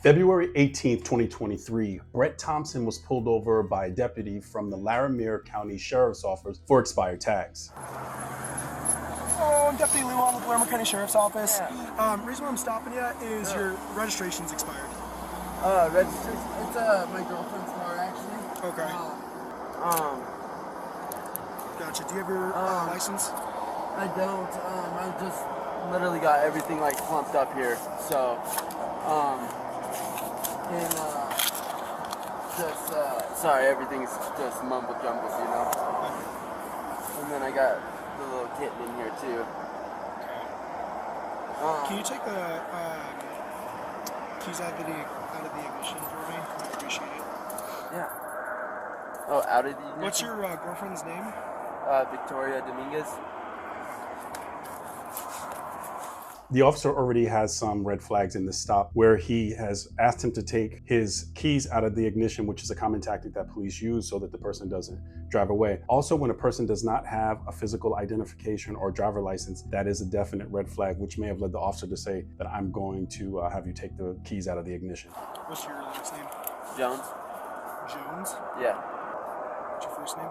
February 18th, 2023, Brett Thompson was pulled over by a deputy from the Laramie County Sheriff's Office for expired tags. I'm Deputy Lewon with Laramie County Sheriff's Office. Reason why I'm stopping you is your registration's expired. Registration? It's my girlfriend's car, actually. Okay. Gotcha. Do you have your license? I don't. I just literally got everything like clumped up here. So, sorry, everything's just mumble jumble, you know. And then I got the little kitten in here too. Can you take the keys out of the ignition for me? I appreciate it. Yeah. Oh, out of the ignition? What's your girlfriend's name? Victoria Dominguez. The officer already has some red flags in this stop where he has asked him to take his keys out of the ignition, which is a common tactic that police use so that the person doesn't drive away. Also, when a person does not have a physical identification or driver license, that is a definite red flag, which may have led the officer to say that I'm going to have you take the keys out of the ignition. What's your last name? Jones. Jones? Yeah. What's your first name?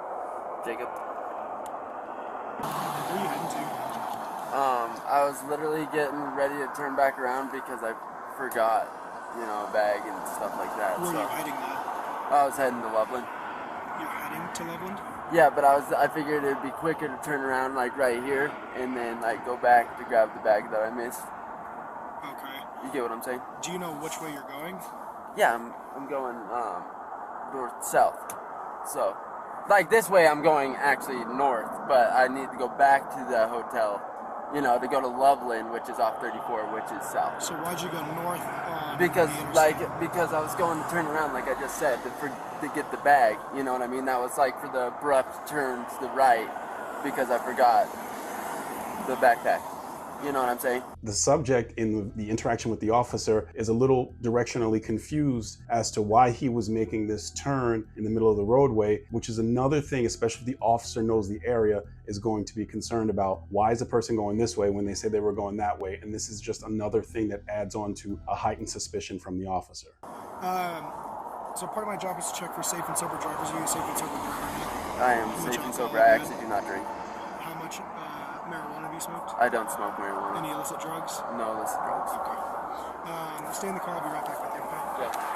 Jacob. Where are you heading to? I was literally getting ready to turn back around because I forgot, a bag and stuff like that. Where are you heading now? I was heading to Loveland. You're heading to Loveland? Yeah, but I figured it'd be quicker to turn around like right here and then like go back to grab the bag that I missed. Okay. You get what I'm saying? Do you know which way you're going? Yeah, I'm going north south. So, like this way I'm going actually north, but I need to go back to the hotel. To go to Loveland, which is off 34, which is south. So why'd you go north on because I was going to turn around, like I just said, to get the bag. You know what I mean? That was like for the abrupt turn to the right because I forgot the backpack. You know what I'm saying? The subject in the interaction with the officer is a little directionally confused as to why he was making this turn in the middle of the roadway, which is another thing, especially if the officer knows the area, is going to be concerned about. Why is the person going this way when they say they were going that way? And this is just another thing that adds on to a heightened suspicion from the officer. So part of my job is to check for safe and sober drivers. Are you a safe and sober driver? I am safe and sober. I actually do not drink. How much marijuana have you smoked? I don't smoke marijuana. Any illicit drugs? No illicit drugs. Okay. Stay in the car. I'll be right back with you, okay? Yeah.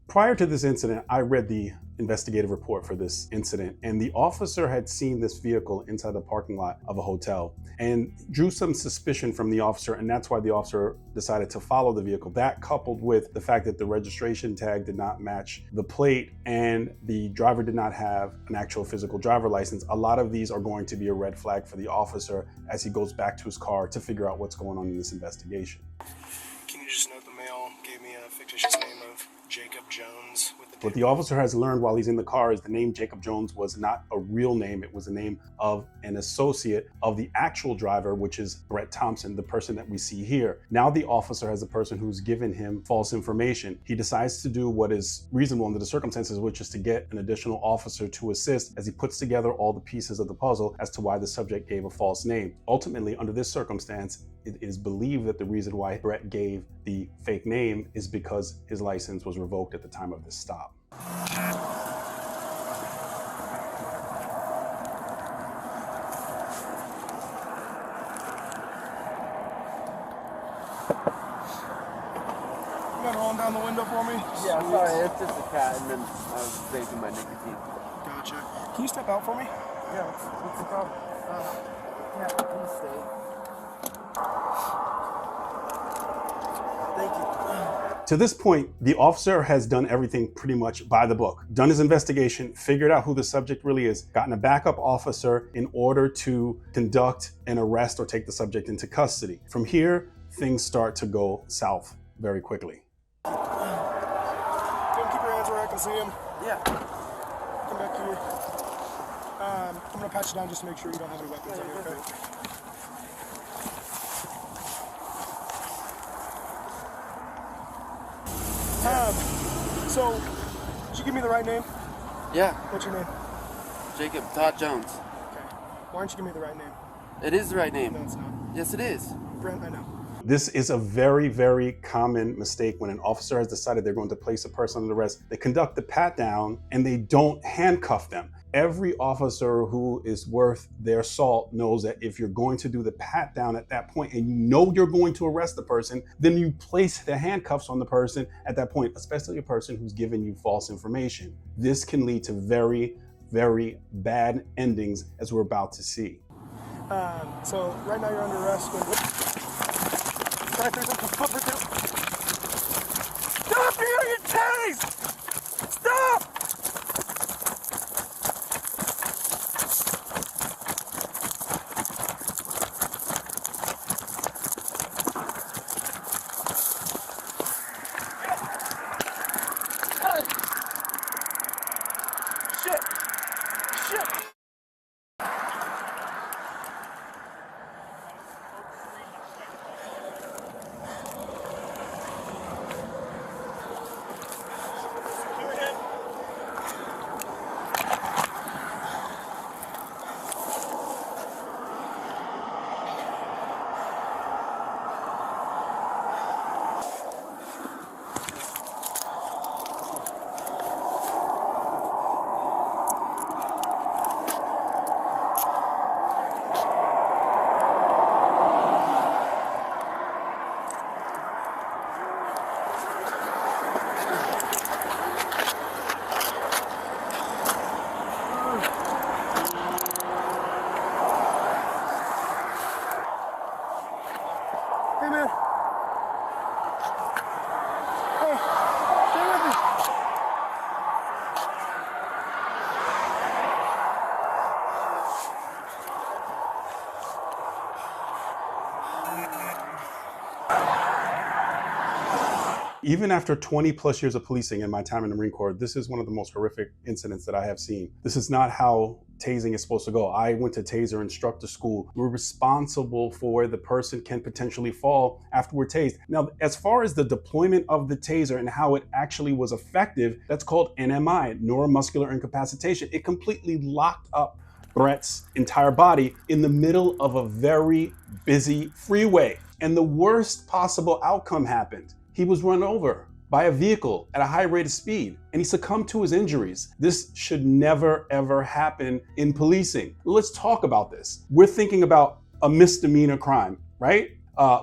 Prior to this incident, I read the investigative report for this incident, and the officer had seen this vehicle inside the parking lot of a hotel and drew some suspicion from the officer, and that's why the officer decided to follow the vehicle. That, coupled with the fact that the registration tag did not match the plate and the driver did not have an actual physical driver license, a lot of these are going to be a red flag for the officer as he goes back to his car to figure out what's going on in this investigation. Can you just note the mail gave me a fictitious name of Jacob Jones? What the officer has learned while he's in the car is the name Jacob Jones was not a real name. It was the name of an associate of the actual driver, which is Brett Thompson, the person that we see here. Now the officer has a person who's given him false information. He decides to do what is reasonable under the circumstances, which is to get an additional officer to assist as he puts together all the pieces of the puzzle as to why the subject gave a false name. Ultimately, under this circumstance, it is believed that the reason why Brett gave the fake name is because his license was revoked at the time of this stop. I'm gonna roll down the window for me? Yeah, sorry, it's just a cat, and then I was drinking my nicotine. Gotcha. Can you step out for me? Yeah, what's the problem? Yeah, please stay. Thank you. To this point, the officer has done everything pretty much by the book, done his investigation, figured out who the subject really is, gotten a backup officer in order to conduct an arrest or take the subject into custody. From here, things start to go south very quickly. Don't keep your hands where I can see them. Yeah. Come back here. I'm gonna pat you down just to make sure you don't have any weapons on you, okay? So, did you give me the right name? Yeah. What's your name? Jacob Todd Jones. Okay. Why don't you give me the right name? It is the right name. No, it's not. Yes, it is. Brent, I know. This is a very, very common mistake when an officer has decided they're going to place a person under arrest. They conduct the pat down and they don't handcuff them. Every officer who is worth their salt knows that if you're going to do the pat down at that point and you know you're going to arrest the person, then you place the handcuffs on the person at that point, especially a person who's given you false information. This can lead to very, very bad endings, as we're about to see. So right now you're under arrest. Stop! You're gonna get tased! Stop! Shit! Shit! Hey, man. Hey, stay with me. Even after 20 plus years of policing in my time in the Marine Corps, this is one of the most horrific incidents that I have seen. This is not how tasing is supposed to go. I went to taser instructor school. We're responsible for where the person can potentially fall after we're tased. Now, as far as the deployment of the taser and how it actually was effective, that's called NMI, neuromuscular incapacitation. It completely locked up Brett's entire body in the middle of a very busy freeway. And the worst possible outcome happened. He was run over by a vehicle at a high rate of speed, and he succumbed to his injuries. This should never, ever happen in policing. Let's talk about this. We're thinking about a misdemeanor crime, right?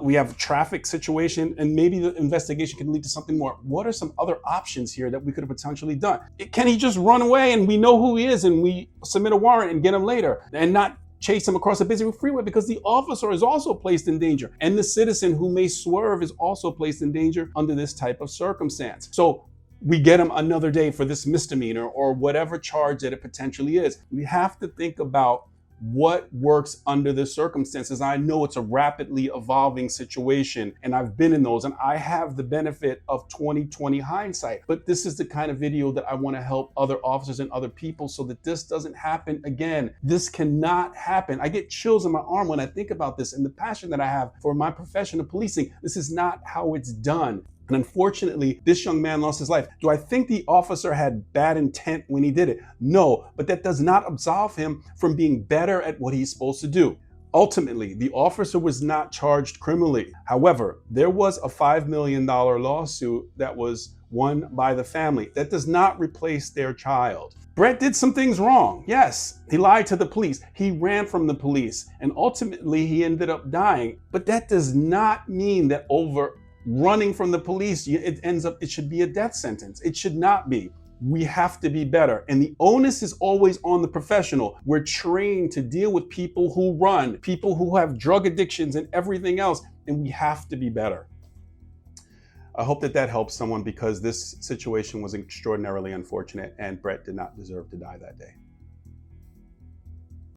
We have a traffic situation, and maybe the investigation can lead to something more. What are some other options here that we could have potentially done? Can he just run away and we know who he is and we submit a warrant and get him later and not chase him across a busy freeway, because the officer is also placed in danger and the citizen who may swerve is also placed in danger under this type of circumstance. So we get him another day for this misdemeanor or whatever charge that it potentially is. We have to think about what works under the circumstances. I know it's a rapidly evolving situation, and I've been in those, and I have the benefit of 20/20 hindsight. But this is the kind of video that I want to help other officers and other people so that this doesn't happen again. This cannot happen. I get chills in my arm when I think about this and the passion that I have for my profession of policing. This is not how it's done. And unfortunately, this young man lost his life. Do I think the officer had bad intent when he did it? No, but that does not absolve him from being better at what he's supposed to do. Ultimately, the officer was not charged criminally. However, there was a $5 million lawsuit that was won by the family. That does not replace their child. Brett did some things wrong. Yes, he lied to the police. He ran from the police, and ultimately he ended up dying. But that does not mean that over running from the police, it should be a death sentence. It should not be. We have to be better. And the onus is always on the professional. We're trained to deal with people who run, people who have drug addictions and everything else, and we have to be better. I hope that helps someone, because this situation was extraordinarily unfortunate and Brett did not deserve to die that day.